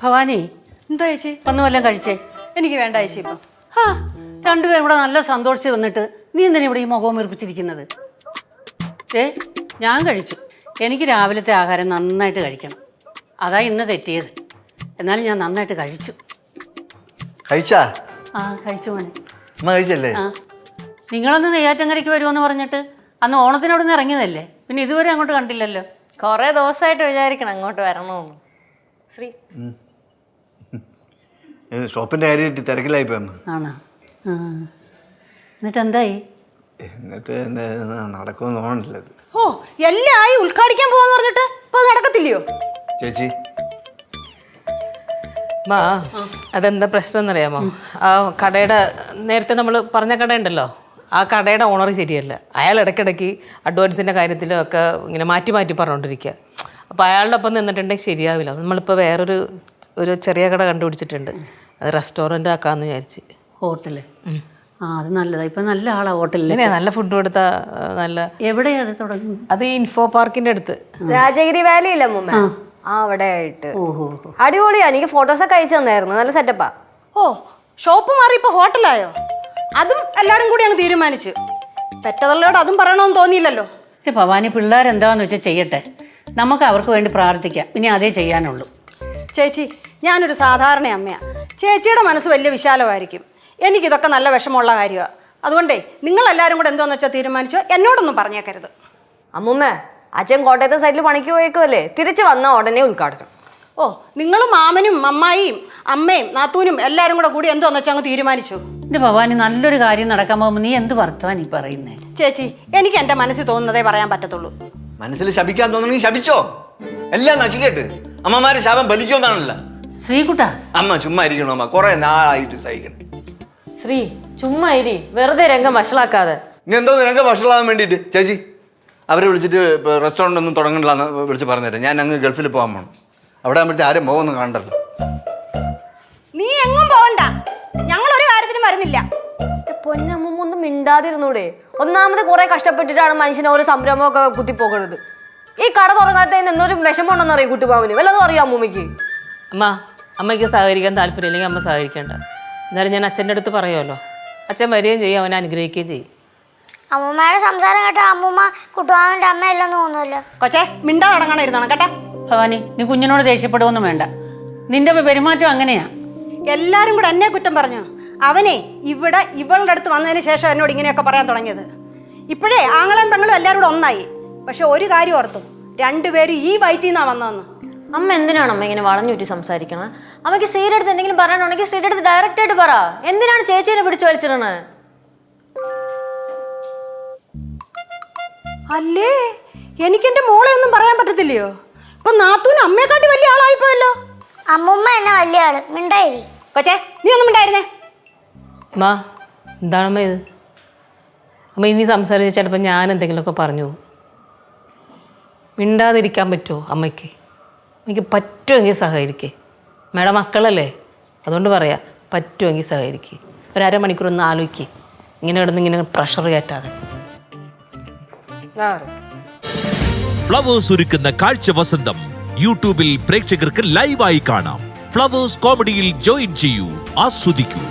ഭവാനി, എന്താ ചേച്ചി? ഒന്നും വല്ലതും കഴിച്ചേ? എനിക്ക് വേണ്ട ചേച്ചി. ഇപ്പം രണ്ടുപേരും ഇവിടെ നല്ല സന്തോഷിച്ച് വന്നിട്ട് നീ എന്തിനാ ഇവിടെ ഈ മുഖവും വീർപ്പിച്ചിരിക്കുന്നത്? ഞാൻ കഴിച്ചു. എനിക്ക് രാവിലത്തെ ആഹാരം നന്നായിട്ട് കഴിക്കണം. അതാ ഇന്ന് തെറ്റിയത്. എന്നാലും ഞാൻ നന്നായിട്ട് കഴിച്ചു. കഴിച്ചാ? കഴിച്ചു മോനെ. അമ്മ കഴിച്ചല്ലേ? നിങ്ങളൊന്ന് നെയ്യാറ്റങ്കരയ്ക്ക് വരുമെന്ന് പറഞ്ഞിട്ട് അന്ന് ഓണത്തിനോട് നിന്ന് ഇറങ്ങിയതല്ലേ? പിന്നെ ഇതുവരെ അങ്ങോട്ട് കണ്ടില്ലല്ലോ. കുറേ ദിവസമായിട്ട് വിചാരിക്കണം അങ്ങോട്ട് വരണമെന്ന്. ശ്രീ ഷോപ്പിന്റെ കാര്യമായിട്ട് തിരക്കിലായിപ്പോ അമ്മ. ആണോ? എന്നിട്ട് എന്തായി? എന്നിട്ട് നടക്കുമെന്ന് തോന്നണില്ല. ഓ, എല്ലായി ഉദ്ഘാടിക്കാൻ പോവാന്ന് പറഞ്ഞിട്ട് ഇപ്പൊ നടക്കത്തില്ലയോ ചേച്ചി? അതെന്താ പ്രശ്നം എന്നറിയാമോ? ആ കടയുടെ നേരത്തെ നമ്മൾ പറഞ്ഞ കട ഉണ്ടല്ലോ, ആ കടയുടെ ഓണർ ശരിയല്ല. അയാൾ ഇടയ്ക്കിടയ്ക്ക് അഡ്വാൻസിൻ്റെ കാര്യത്തിലും ഒക്കെ ഇങ്ങനെ മാറ്റി മാറ്റി പറഞ്ഞുകൊണ്ടിരിക്കുക. അപ്പോൾ അയാളുടെ ഒപ്പം നിന്നിട്ടുണ്ടെങ്കിൽ ശരിയാവില്ല. നമ്മളിപ്പോൾ ഒരു ചെറിയ കട കണ്ടുപിടിച്ചിട്ടുണ്ട്. അത് റെസ്റ്റോറൻ്റ് ആക്കാമെന്ന് വിചാരിച്ച്. ഹോട്ടല്? അത് നല്ലതാ. ഇപ്പം നല്ല ആളാ ഹോട്ടലിൽ. നല്ല ഫുഡ് കൊടുത്താൽ നല്ല. എവിടെയാ അത് തുടങ്ങുന്നത്? അത് ഇൻഫോ പാർക്കിൻ്റെ അടുത്ത്. രാജഗിരി വാലി ഇല്ല മുമ്പ്, അവിടെ ആയിട്ട്. അടിപൊളിയാ. എനിക്ക് ഫോട്ടോസൊക്കെ അയച്ചു തന്നായിരുന്നു. നല്ല സെറ്റപ്പാ. ഓ, ഷോപ്പ് മാറി ഇപ്പൊ ഹോട്ടലായോ? അതും എല്ലാരും കൂടി അങ്ങ് തീരുമാനിച്ചു. പെറ്റതള്ളയോട് അതും പറയണമെന്ന് തോന്നിയില്ലല്ലോ. ഭവാനി, പിള്ളേരെന്താന്ന് വെച്ചാൽ ചെയ്യട്ടെ. നമുക്ക് അവർക്ക് വേണ്ടി പ്രാർത്ഥിക്കാം. ഇനി അതേ ചെയ്യാനുള്ളൂ. ചേച്ചി, ഞാനൊരു സാധാരണ അമ്മയാണ്. ചേച്ചിയുടെ മനസ്സ് വലിയ വിശാലമായിരിക്കും. എനിക്കിതൊക്കെ നല്ല വിഷമമുള്ള കാര്യമാണ്. അതുകൊണ്ടേ നിങ്ങളെല്ലാവരും കൂടെ എന്താണെന്ന് വെച്ചാൽ തീരുമാനിച്ചോ. എന്നോടൊന്നും പറഞ്ഞേക്കരുത്. അമ്മൂമ്മ, അച്ഛൻ കോട്ടയത്തെ സൈഡിൽ പണിക്ക് പോയേക്കുമല്ലേ, തിരിച്ച് വന്നാൽ ഉടനെ ഉദ്ഘാടനം. ഓ, നിങ്ങളും മാമനും അമ്മായിയും അമ്മയും നാത്തൂനും എല്ലാവരും കൂടി എന്തോന്ന് വെച്ചാൽ അങ്ങ് തീരുമാനിച്ചു. എൻ്റെ ഭവാനി, നല്ലൊരു കാര്യം നടക്കാൻ പോകുമ്പോൾ നീ എന്ത് വർത്തമാനം ഈ പറയുന്നേ? ചേച്ചി, എനിക്ക് എൻ്റെ മനസ്സിൽ തോന്നുന്നതേ പറയാൻ പറ്റത്തുള്ളൂ. മനസ്സിൽ ശപിക്കാൻ തോന്നണമെങ്കിൽ ശപിച്ചോ. എല്ലാം നശിക്കട്ട്. അമ്മമാരെ ശാപം ബലിക്കുമെന്നാണല്ലോ. ശ്രീകുട്ട, അമ്മ ചുമ്മാ ഇരിക്കണോ അമ്മ? കുറെ നാളായിട്ട് സഹിക്കണം. ശ്രീ, ചുമ്മാ ഇരി, വെറുതെ രംഗം വഷളാക്കാതെ. ഇനി എന്തോ രംഗം വഷളാകാൻ വേണ്ടിയിട്ട് ചേച്ചി അവരെ വിളിച്ചിട്ട് റെസ്റ്റോറൻ്റ് ഒന്നും തുടങ്ങണില്ലാന്ന് വിളിച്ച് പറഞ്ഞുതരാം. ഞാൻ അങ്ങ് ഗൾഫിൽ പോകാൻ പോകണം. അവിടെ ആകുമ്പോഴത്തെ ആരും പോകുന്നു കാണണ്ടല്ലോ. നീ എങ്ങും പോകണ്ട, ഞങ്ങളൊരു കാര്യത്തിനും വരുന്നില്ല. പൊന്നമ്മൂമ്മ ഒന്നും മിണ്ടാതിരുന്നൂടെ? ഒന്നാമത് കുറെ കഷ്ടപ്പെട്ടിട്ടാണ് മനുഷ്യനെ ഓരോ സംരംഭമൊക്കെ കുത്തിപ്പോകണത്. ഈ കട തുറങ്ങാത്തതിന് എന്തൊരു വിഷമമുണ്ടെന്ന് അറിയാം കുട്ടുപാവിന്. വല്ലതും അറിയാം അമ്മൂമ്മയ്ക്ക്? അമ്മയ്ക്ക് സഹകരിക്കാൻ താല്പര്യമില്ലെങ്കിൽ അമ്മ സഹകരിക്കേണ്ട. എന്നാലും ഞാൻ അച്ഛൻ്റെ അടുത്ത് പറയുമല്ലോ. അച്ഛൻ വരികയും ചെയ്യും, അവനെ അനുഗ്രഹിക്കുകയും ചെയ്യും. അമ്മൂമ്മയുടെ സംസാരം കേട്ട അമ്മൂമ്മ കുട്ടുവാമന്റെ അമ്മയല്ലെന്ന് തോന്നുമല്ലോ. കൊച്ചേ, മിണ്ടാ തുടങ്ങാനിരുന്നാണ് കേട്ടാ. ഭവാനി, നീ കുഞ്ഞിനോട് ദേഷ്യപ്പെടുവൊന്നും വേണ്ട. നിന്റെ പെരുമാറ്റം അങ്ങനെയാ. എല്ലാരും കൂടെ എന്നെ കുറ്റം പറഞ്ഞു. അവനെ ഇവിടെ ഇവളുടെ അടുത്ത് വന്നതിന് ശേഷം എന്നോട് ഇങ്ങനെയൊക്കെ പറയാൻ തുടങ്ങിയത്. ഇപ്പോഴേ ആങ്ങളും പെങ്ങളും എല്ലാവരും കൂടെ ഒന്നായി. പക്ഷെ ഒരു കാര്യം ഓർത്തു, രണ്ടുപേരും ഈ വയറ്റിൽ നിന്നാ വന്നതെന്ന്. അമ്മ എന്തിനാണ് അമ്മ ഇങ്ങനെ വളഞ്ഞുറ്റി സംസാരിക്കണേ? അമ്മയ്ക്ക് സ്ത്രീയുടെ അടുത്ത് എന്തെങ്കിലും പറയാനുണ്ടെങ്കിൽ സ്ത്രീയുടെ അടുത്ത് ഡയറക്റ്റ് ആയിട്ട് പറ. എന്തിനാണ് ചേച്ചീനെ പിടിച്ചു വലിച്ചിടണേ? അല്ലേ, എനിക്ക് എന്റെ മോളെ ഒന്നും പറയാൻ പറ്റത്തില്ലയോ? ഇപ്പൊ നാത്തൂന് അമ്മയെക്കാട്ടി വലിയ ആളായിപ്പോയല്ലോ. അമ്മൂമ്മ എന്നെ വലിയ ആള്, മിണ്ടായി. കൊച്ചേ, നീ ഒന്നും മിണ്ടായിരുന്നേ. എന്താണമ്മ ഇത്? അമ്മ ഇനി സംസാരിച്ച് ചിലപ്പോൾ ഞാൻ എന്തെങ്കിലുമൊക്കെ പറഞ്ഞു പോകും. മിണ്ടാതിരിക്കാൻ പറ്റുമോ അമ്മയ്ക്ക്? എനിക്ക് പറ്റുമെങ്കിൽ സഹകരിക്കേ. മേഡം മക്കളല്ലേ, അതുകൊണ്ട് പറയാം, പറ്റുമെങ്കിൽ സഹകരിക്കേ. ഒരു അരമണിക്കൂർ ഒന്ന് ആലോചിക്കേ, ഇങ്ങനെ കിടന്ന് ഇങ്ങനെ പ്രഷർ കയറ്റാതെ. ഫ്ലവേഴ്സ് ഒരുക്കുന്ന കാഴ്ച വസന്തം യൂട്യൂബിൽ പ്രേക്ഷകർക്ക് ലൈവായി കാണാം. ഫ്ലവേഴ്സ് കോമഡിയിൽ ജോയിൻ ചെയ്യൂ, ആസ്വദിക്കൂ.